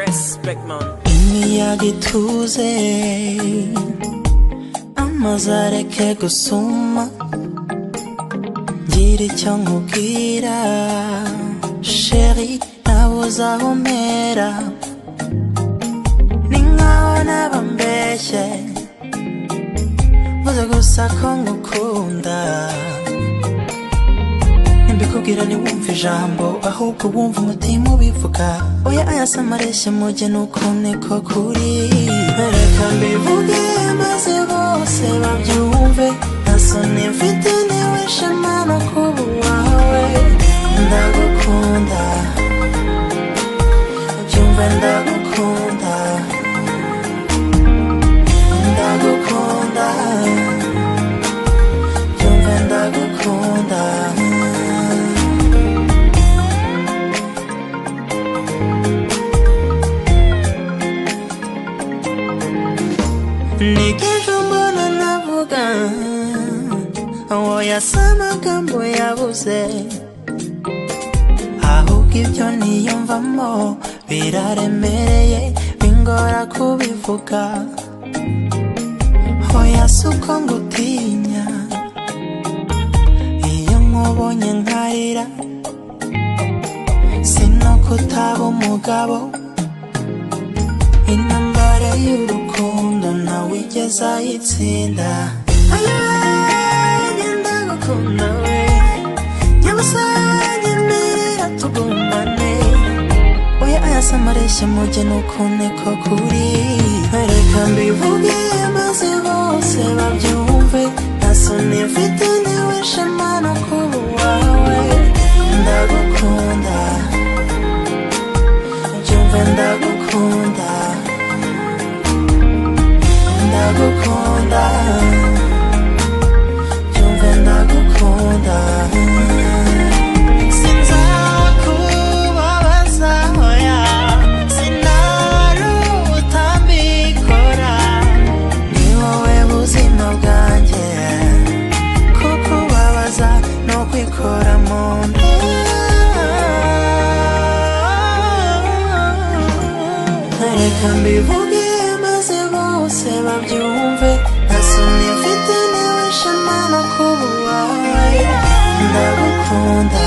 Respect man. imiyaga ituze amazi areke gusuma ngira icyo nkubwira sheri nabuze aho mpera ni nkaho naba mbeshye mvuze gusa ko ngukunda nimbikubwira ntiwumve ijambo ahubwo wumva umutima ubivuga oya ayasa amareshya mujye nuko niko kuri reka mbivuge maze bose babyumve nta soni mfite niwe shema no kuba uwawe ndagukunda ubyumve ndagukunda ndagukunda ubyumve ndagukunda nigejo mbona navuga oya si amagambo yabuze ahubwo ibyo niyumvamo biraremereye bingora kubivuga oya si uko ngutinya iyo nkubonye nkarira sinuko utaba umugabo intambara y'urukundo ntawigeze ayitsinda ndagukunda we nyabusange mbera tugumane oya ayasa amareshya mujye nuko niko kuri reka mbivuge maze bose babyumve nta soni mfite niwe shema no kuba uwawe ndagukunda ubyumve ndagukunda ndagukunda byumve ndagukunda sinzakubabaza oya sinaruta mbikora ni wowe buzima bwanjye kukubabaza no kwikora mu nda reka mbivuge maze bose babyumve nta soni mfite niwe shema no kuba uwawe ndagukunda